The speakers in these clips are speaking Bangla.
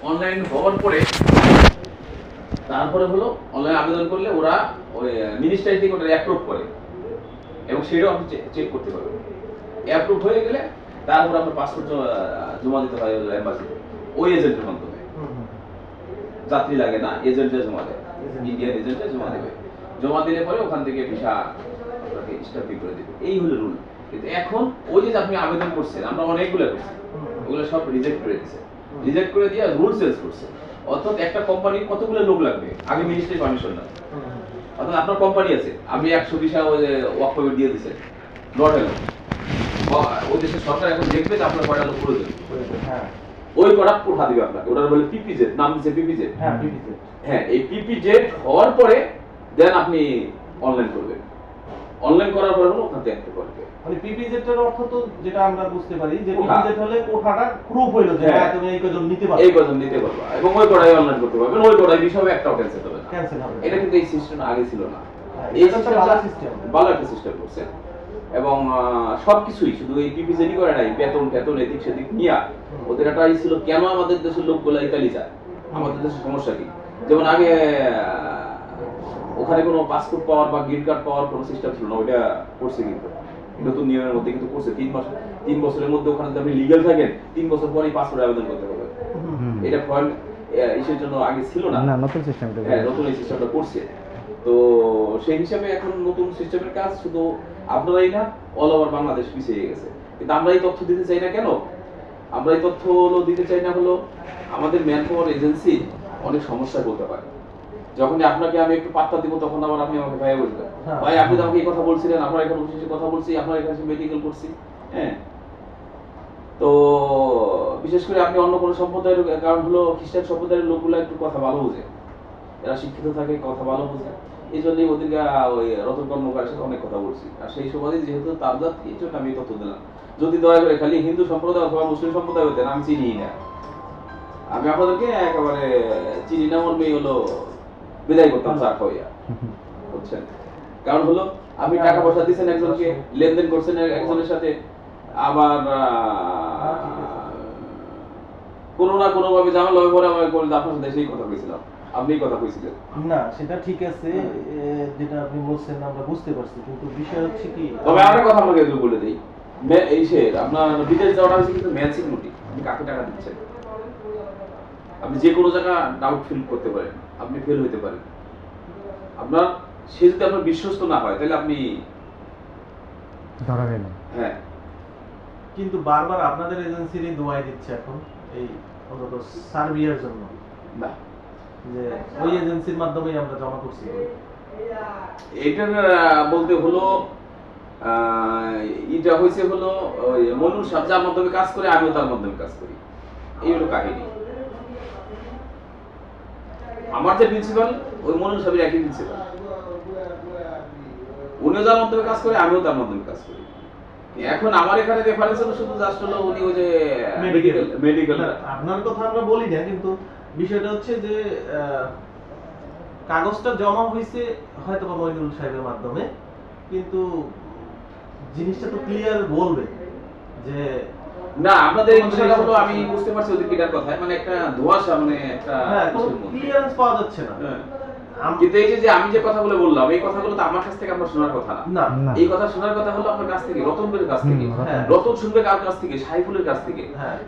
অনলাইন হওয়ার পরে তারপরে হলো অনলাইন আবেদন করলে ওরা ওই মিনিস্ট্রি থেকে ওটা অ্যাপ্রুভ করে এবং সেটাও আপনি চেক করতে পারবেন। অ্যাপ্রুভ হয়ে গেলে তারপর আপনার পাসপোর্ট জমা দিতে হয় এম্বাসিতে ওই এজেন্টের মাধ্যমে। যাত্রী লাগে না, এজেন্টে জমা দেয়, ইন্ডিয়ান এজেন্টে জমা দেবে। জমা দিলে পরে ওখান থেকে ভিসা আপনাকে স্ট্যাম্পিং করে দেবে। এই হলো রুল। কিন্তু এখন ওই যে আপনি আবেদন করছেন, আমরা অনেকগুলো করছি, ওগুলো সব রিজেক্ট করে দিয়েছে। রিজেক্ট করে দিয়ে রুল চেঞ্জ করছে। অর্থাৎ একটা কোম্পানির কতগুলো লোক লাগবে, আগে মিনিস্ট্রি পারমিশন না। অর্থাৎ আপনার কোম্পানি আছে, আপনি 100 ভিসা ওই যে ওয়ার্ক পারমিট দিয়ে দিয়েছেন, নট এলো। ওই দেশের সরকার এখন দেখবে যে আপনার কয়টা লোক প্রয়োজন। হ্যাঁ, ওই কটা কোঠা দিবে আপনাকে। ওটা বলে পিপিজেড, নাম দিচ্ছে পিপিজেড। হ্যাঁ, পিপিজেড। হ্যাঁ, এই পিপিজেড হওয়ার পরে দেন আপনি অনলাইন করবেন। অনলাইন করার পরে হলো ওখান থেকে করবে। মানে পিপিজেড-এর অর্থ তো যেটা আমরা বুঝতে পারি যে পিপিজেড হলে কোঠাটা প্রুফ হইলো যে তুমি এই কজন নিতে পারবে। এই কজন নিতে পারবে এবং ওই কোটাই অনলাইন করতে পারবেন। ওই কোটাই বিষয়ে একটাও ক্যান্সেল হবে না। ক্যান্সেল হবে। এটা কিন্তু এই সিস্টেম আগে ছিল না। এই সিস্টেমটা ভালো একটা সিস্টেম করছে এবং সবকিছুই শুধু এই পিপিজেডই করে নাই, বেতন এদিক সেদিক নিয়া ওদের একটা ছিল কেন আমাদের দেশের লোকগুলো ইতালি যায়, আমাদের দেশের সমস্যা কি। যেমন আগে ওখানে কোনো পাসপোর্ট পাওয়ার বা গ্রিন কার্ড পাওয়ার কোনো সিস্টেম ছিল না, ওইটা করছে কিন্তু নতুন নিয়মের মধ্যে কিন্তু করছে। 3 বছরের মধ্যে ওখানে যদি আপনি লিগ্যাল থাকেন 3 বছর পরেই পাসপোর্ট আবেদন করতে হবে। এটা ফরেন ইসের জন্য আগে ছিল না, নতুন সিস্টেমটা। হ্যাঁ, নতুন এই সিস্টেমটা করছে। তো সেই হিসাবে এখন নতুন সিস্টেমের কাজ শুধু আপনারাই না, অল ওভার বাংলাদেশ পিছিয়ে গেছে। কিন্তু আমরা এই তথ্য দিতে চাই না কেন? আমরা এই তথ্য হলো দিতে চাই না হলো আমাদের ম্যান পাওয়ার এজেন্সি অনেক সমস্যায় বলতে পারে। যখন আপনাকে আমি একটু পাত্তা দিব তখন আবার আপনি আমাকে ভাইয়া বলবেন, ভাই আপনি তো আমাকে এই কথা বলছিলেন, আপনার এখানে বসে কথা বলছি, আপনার এখানে মেডিকেল করছি। হ্যাঁ, তো বিশেষ করে আপনি অন্য কোনো সম্প্রদায়ের, কারণ হলো খ্রিস্টান সম্প্রদায়ের লোকগুলো একটু কথা ভালো বোঝে, এরা শিক্ষিত থাকে, কথা ভালো বোঝে। এই জন্যই ওদেরকে ওই রতন কর্মকারের সাথে অনেক কথা বলছি। আর সেই সময় যেহেতু তার জাত, এই জন্য আমি তথ্য দিলাম। যদি দয়া করে খালি হিন্দু সম্প্রদায় অথবা মুসলিম সম্প্রদায় হতেন, আমি চিনি না, আমি আপনাদেরকে একেবারে চিনি না মর্মেই হলো বিদায় করতাম চা খাওয়াইয়া, বুঝছেন। কারণ হলো আপনি টাকা পয়সা দিচ্ছেন একজনকে, লেনদেন করছেন একজনের সাথে, আবার কোনো না কোনো ভাবে ঝামেলা হয়ে পরে আমার আপনার সাথে সেই কথা কইছিলাম, আপনি কথা কইছিলেন না, সেটা ঠিক আছে, যেটা আপনি বলছেন আমরা বুঝতে পারছি, কিন্তু বিষয় হচ্ছে কি, তবে আরেকটা কথা আপনাকে একটু বলে দেই। এই সে আপনার বিদেশ যাওয়াটা হচ্ছে কিন্তু ম্যান সিকিউরিটি। আপনি কাকে টাকা দিচ্ছেন, আপনি যে কোনো জায়গা ডাউট ফিল করতে পারেন, আপনি ফেল হতে পারেন। আপনার সে যদি আপনার বিশ্বস্ত না হয় তাহলে আপনি ধরা গেল। হ্যাঁ, কিন্তু বারবার আপনাদের এজেন্সিরই দোয়াই দিচ্ছে এখন এই অন্তত সার্বিয়ার জন্য, না যে ওই এজেন্সির মাধ্যমেই আমরা জমা করছি। এটার বলতে হলো এটা হয়েছে হলো মনুর সাহেব যার মাধ্যমে কাজ করে, আমিও তার মাধ্যমে কাজ করি, এই হলো কাহিনী। আমার যে প্রিন্সিপাল ওই মনুর সাহেবের একই প্রিন্সিপাল, উনিও যার মাধ্যমে কাজ করে, আমিও তার মাধ্যমে কাজ করি। এখন আমার এখানে রেফারেন্স হলো শুধু জাস্ট হলো উনি ওই যে মেডিকেল। আপনার কথা আমরা বলি না, কিন্তু বিষয়টা হচ্ছে যে কাগজটা জমা হয়েছে হয়তো বা মইনুল সাহেবের মাধ্যমে, কিন্তু জিনিসটা তো ক্লিয়ার বলবে যে না, আপনাদের এই বিষয়টা হলো আমি বুঝতে পারছি ওদের কিটার কথা, মানে একটা ধোঁয়াশা, মানে একটা ক্লিয়ারেন্স পাওয়া যাচ্ছে না। কিন্তু এই যে আমি যে কথাগুলো বললাম, এই কথাগুলো তো আমার কাছ থেকে আপনার শোনার কথা না। এই কথা শোনার কথা হলো আপনার কাছ থেকে, রতনের কাছ থেকে। রতন শুনবে কার কাছ থেকে? সাইফুলের কাছ থেকে।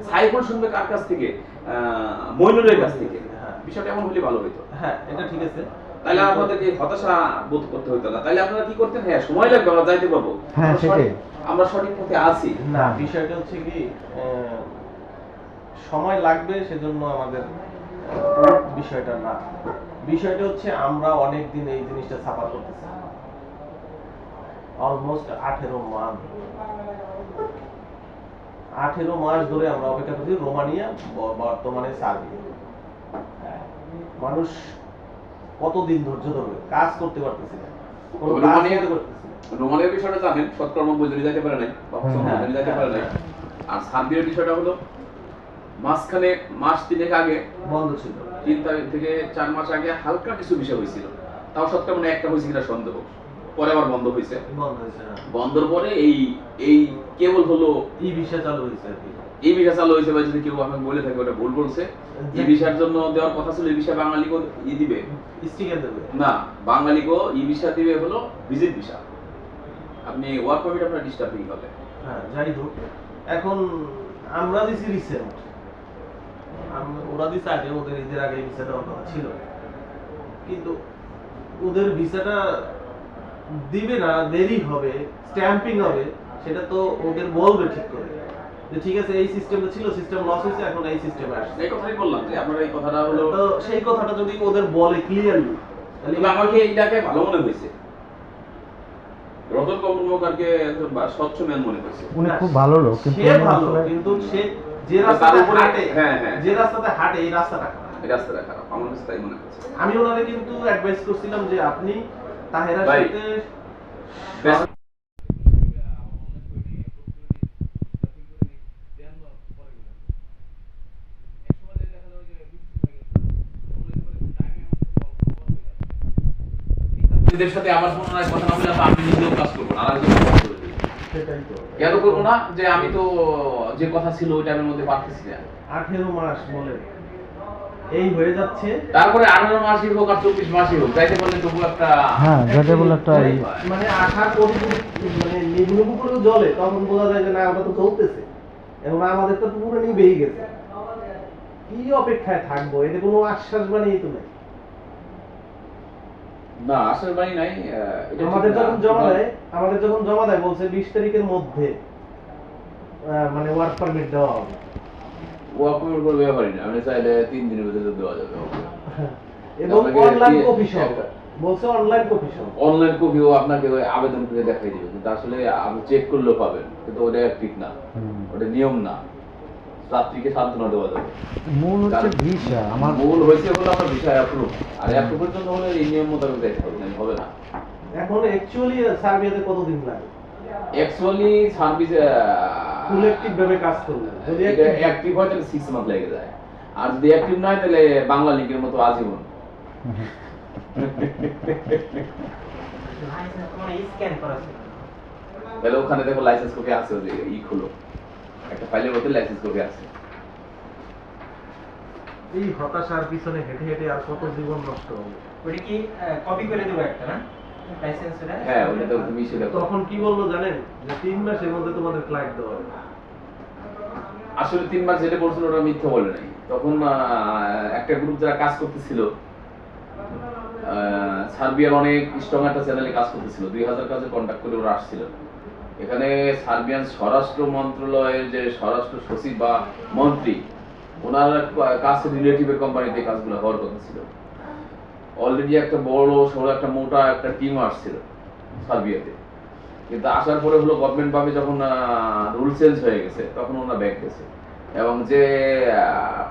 সাইফুল শুনবে কার কাছ থেকে? মইনুলের কাছ থেকে। বিষয়টা এমন হলে ভালো হতো। হ্যাঁ, এটা ঠিক আছে। তাহলে আপনাদেরকে হতাশা বোধ করতে হতো না। তাহলে আপনারা কি করতেন? হ্যাঁ, সময় লাগবে, আমরা যাইতে পারবো, আমরা সঠিক পথে আছি। না, বিষয়টা হচ্ছে কি, সময় লাগবে সেজন্য আমাদের বিষয়টা না। বিষয়টা হচ্ছে আমরা অনেক দিন এই জিনিসটা সাফার করতেছি, অলমোস্ট 18 মাস ধরে আমরা অপেক্ষা করছি। রোমানিয়া, বর্তমানে সার্বিয়া, মানুষ কতদিন ধৈর্য ধরবে? কাজ করতে পারতেছি না। রোমানিয়ার বিষয়টা জানেন, সৎকর্ম বুঝে যেতে পারে নাই, যেতে পারে নাই। আর সার্বিয়ার বিষয়টা হলো মাঝখানে মাস 3 আগে বন্ধ ছিল, 3 থেকে 4 মাস আগে হালকা কিছু বিষয় হয়েছিল, তাও সৎকর্ম একটা হয়েছে কিনা সন্দেহ। পরে আবার বন্ধ হয়েছে। বন্ধ হয়েছে, হ্যাঁ। বন্ধর পরে এই এই কেবল হলো এই ভিসা চালু হয়েছে আর কি। এই ভিসা চালু হয়েছে, বা যদি কেউ আমাকে বলে থাকে ওটা ভুল বলছে। এই ভিসার জন্য দেওয়ার কথা ছিল, এই ভিসা বাঙালিকেও দিবে স্টিকার দেবে না, বাঙালিকেও এই ভিসা দিবে হলো ভিজিট ভিসা। আপনি ওয়ার্ক পারমিট আপনার ডিস্টার্বিং হবে। হ্যাঁ, যাই হোক, এখন আমরা দিছি রিসেন্ট, ওরা দিছে আগে, ওদের ঈদের আগে ভিসা দেওয়ার কথা ছিল, কিন্তু ওদের ভিসাটা দিবে না, দেরি হবে, স্ট্যাম্পিং হবে, সেটা তো ওদের বলবে ঠিক করে যে ঠিক আছে এই সিস্টেমটা ছিল, সিস্টেম লস হয়েছে, এখন এই সিস্টেমে আসছে। এই কথাই বললাম যে আপনার এই কথাটা হলো, তো সেই কথাটা যদি ওদের বলে ক্লিয়ারলি, তাহলে তবে আমাকে এইটাকে ভালো মনে হয়েছে, রতন কর্মকারকে একজন স্বচ্ছ ম্যান মনে হয়েছে। উনি খুব ভালো লোক, কিন্তু সে উনি ভালো, আসলে কিন্তু সে যে তার রাস্তাতে উপরে- হাঁটে, হ্যাঁ, হ্যাঁ। যে রাস্তাতে হাঁটে এই রাস্তাটা খারাপ। এই রাস্তাটা খারাপ, আমার কাছে তাই মনে হয়েছে। আমি ওনারে কিন্তু অ্যাডভাইস করছিলাম যে আপনি তাহেরার ভাই, সাথে বেশ- এদের সাথে আবার পুনরায় কথা না বলে আমি নিজেও কাজ করবো না, আরেকজন কাজ করে দেবে। সেটাই তো কেন করবো না, যে আমি তো যে কথা ছিল ওই টাইমের মধ্যে পারতেছি না। 18 মাস বলে এই হয়ে যাচ্ছে। তারপরে 18 মাসই হোক আর 24 মাসই হোক, যাইতে পারলে তবু একটা হ্যাঁ যেটা বলে একটা মানে আঠার মানে নিবু করে জ্বলে, তখন বোঝা যায় যে না ওটা তো চলতেছে, এবং আমাদের তো পুরো নিবেই গেছে। কি অপেক্ষায় থাকবো, এতে কোনো আশ্বাস বাণী তো নাই। না আসলে বাড়ি নাই। এটা ঠিক আমাদের না। যখন জমা দেয় বলছে 20 তারিখের মধ্যে মানে ওয়ার্ক পারমিট দেওয়া হবে। ওয়াকমেন্ট করবে ব্যাপারই না, আমি চাইলে 3 দিনের ভিতরে দেওয়া যাবে। এবং আপনাকে অনলাইন দিয়ে- কপি সহ বলছে, অনলাইন কপি সহ। অনলাইন কপিও আপনাকে ওই আবেদন করে দেখাই দিবে, কিন্তু আসলে আপনি চেক করলেও পাবেন, কিন্তু ওটা ঠিক না, ওটা নিয়ম না। ছাত্রীকে সান্ত্বনা দেওয়া যাবে। মূল হচ্ছে ভিসা। আমার মূল হয়েছে হলো আপনার বিষয় অ্যাপ্রুভ, আর অ্যাপ্রুভের জন্য হলে এই নিয়ম মোতাবেক দেখতে হবে, নাহলে হবে না। এখন অ্যাকচুয়ালি সার্বিয়াতে কতদিন লাগে অ্যাকচুয়ালি সার্ভিস ফুল অ্যাক্টিভ ভাবে কাজ করলে? যদি অ্যাক্টিভ হয় তাহলে 6 মান্থ লেগে যায়, আর যদি অ্যাক্টিভ না হয় তাহলে বাংলা লিঙ্কের মতো আজীবন। তাহলে ওখানে দেখো লাইসেন্স কপি আছে, ওই যে খুলো একটা ফাইলের মধ্যে লাইসেন্স কপি আছে। এই হতাশার পিছনে হেঁটে হেঁটে আর কত জীবন নষ্ট হবে। ওটা কি কপি করে দেবো একটা না লাইসেন্সটা? হ্যাঁ ওটা তো তুমি মিশে দেখো। তখন কি বললো জানেন, যে 3 মাসের মধ্যে তোমাদের ফ্লাইট দেওয়া হবে। আসলে 3 মাস যেটা বলছিল ওটা মিথ্যা বলে নাই। তখন একটা গ্রুপ যারা কাজ করতেছিল, সার্বিয়ার অনেক স্ট্রং একটা চ্যানেলে কাজ করতেছিল, 2000 কাজে কন্ট্যাক্ট করে ওরা আসছিল এখানে। সার্বিয়ান স্বরাষ্ট্র মন্ত্রণালয়ের যে স্বরাষ্ট্র সচিব বা মন্ত্রী, ওনার কাছে রিলেটিভের কোম্পানিতে কাজগুলো হওয়ার কথা ছিল। অলরেডি একটা বড় সড়ো একটা মোটা একটা টিম আসছিল সার্বিয়াতে, কিন্তু আসার পরে হলো গভর্নমেন্ট ভাবে যখন রুল চেঞ্জ হয়ে গেছে তখন ওনারা ব্যাক গেছে, এবং যে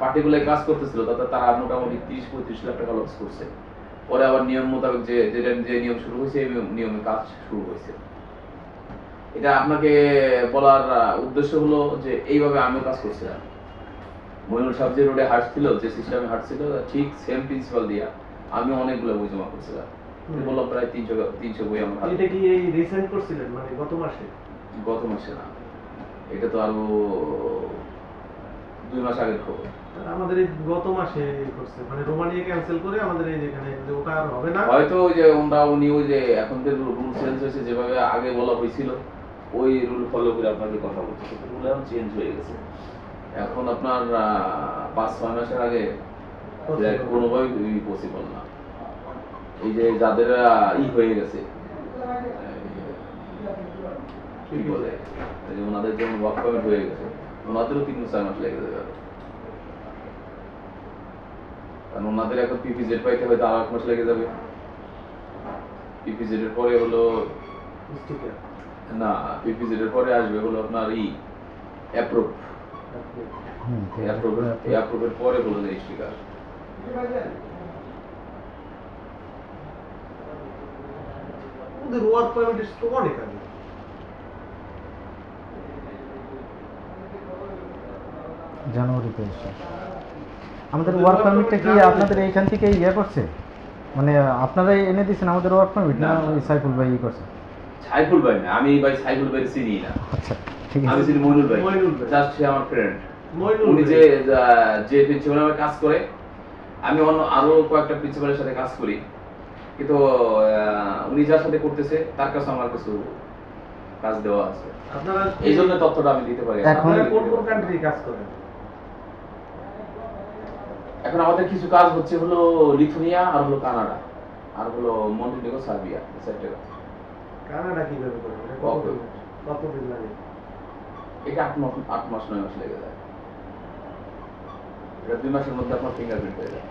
পার্টিগুলো কাজ করতেছিল তাতে তারা মোটামুটি 30-35 লাখ টাকা লস করছে। পরে আবার নিয়ম মোতাবেক যে নিয়ম শুরু হয়েছে এই নিয়মে কাজ শুরু হয়েছে। এটা আপনাকে বলার উদ্দেশ্য হলো যে এইভাবে আমিও কাজ করছিলাম। মইনুল সাহেব যে রোডে হাঁটছিল, যে সিস্টেমে হাঁটছিল, ঠিক সেম প্রিন্সিপাল দিয়া আমি অনেকগুলো বই জমা করছিলাম। বললাম প্রায় 300 বই আমার হাতে। এটা কি এই রিসেন্ট করছিলেন, মানে গত মাসে? গত মাসে না, এটা তো আরো 2 মাস আগের খবর। আর আমাদের এই গত মাসে করছে, মানে রোমানিয়া ক্যান্সেল করে আমাদের এই যেখানে যে ওটা আর হবে না। হয়তো ওই যে উনি ওই যে এখন যে রুল চেঞ্জ হয়েছে, যেভাবে আগে বলা হয়েছিল ওই রুল ফলো করে আপনাকে কথা বলছে, রুল এখন চেঞ্জ হয়ে গেছে। এখন আপনার 5-6 মাসের আগে কোনোভাবেই পসিবল না। এই যে যাদের হয়ে গেছে, কি বলে, এই যে ওনাদের যেমন ওয়ার্ক পারমিট হয়ে গেছে, ওনাদেরও 3-4 মাস লেগে যাবে। কারণ ওনাদের এখন পিপিজেড পাইতে হয়তো আরো 1 মাস লেগে যাবে। পিপিজেড এর পরে হলো স্টিকার না, পিপিজেড এর পরে আসবে হলো আপনার অ্যাপ্রুভ। অ্যাপ্রুভের পরে হলো যে স্টিকার। ওদের ওয়ার্ক পারমিট তো অনেক আগে। জানুয়ারিতে এসে আমাদের ওয়ার্ক পারমিটটা কি আপনাদের এইখান থেকে ইয়ে করছে? মানে আপনারাই এনে দিয়েছেন আমাদের ওয়ার্ক পারমিট না না, না। ওই সাইফুল ভাই ই করছে? সাইফুল ভাই না, আমি ভাই সাইফুল ভাই চিনি না, আচ্ছা ঠিক আমি আছে। চিনি মইনুল ভাই, মইনুল ভাই। জাস্ট সে আমার ফ্রেন্ড। মইনুল উনি ভাই। যে প্রিন্সিপাল আমার কাজ করে, আমি অন্য আরো কয়েকটা প্রিন্সিপালের সাথে কাজ করি, কিন্তু উনি যার সাথে করতেছে তার কাছে আমার কিছু কাজ দেওয়া আছে, আপনারা এই জন্য তথ্যটা আমি দিতে পারি। এখন- আপনারা কোন কোন কান্ট্রি কাজ করেন? এখন আমাদের কিছু কাজ হচ্ছে হলো লিথুনিয়া, আর হলো কানাডা, আর হলো মন্টিনেগো, সার্বিয়া, এটসেট্রা। কানাডা কিভাবে করেন? এটা Okay. কতদিন লাগে? এটা 8 মাস 9 মাস লেগে যায়। এটা 2 মাসের মধ্যে আপনার ফিঙ্গারপ্রিন্ট হয়ে যায়।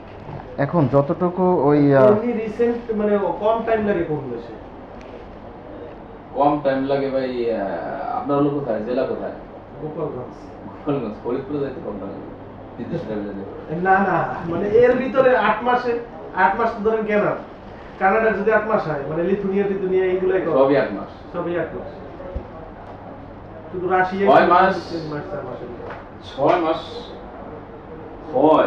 এখন যতটুকু ওই এমনি রিসেন্ট মানে কম টাইম লাগে কোন দেশে? কম টাইম লাগে ভাই। আপনার হলো কোথায়, জেলা কোথায়? গোপালগঞ্জ। গোপালগঞ্জ, ফরিদপুরে যাইতে কম টাইম লাগে, বিদেশ লেভেলে যেতে। না না, মানে এর ভিতরে 8 মাস তো ধরেন কেন? কানাডা যদি 8 মাস হয়, মানে লিথুনিয়া এইগুলাই কম। সবই 8 মাস। সবই 8 মাস। শুধু রাশিয়া 6 মাস। 3 মাস 4 মাস। 6 মাস হয়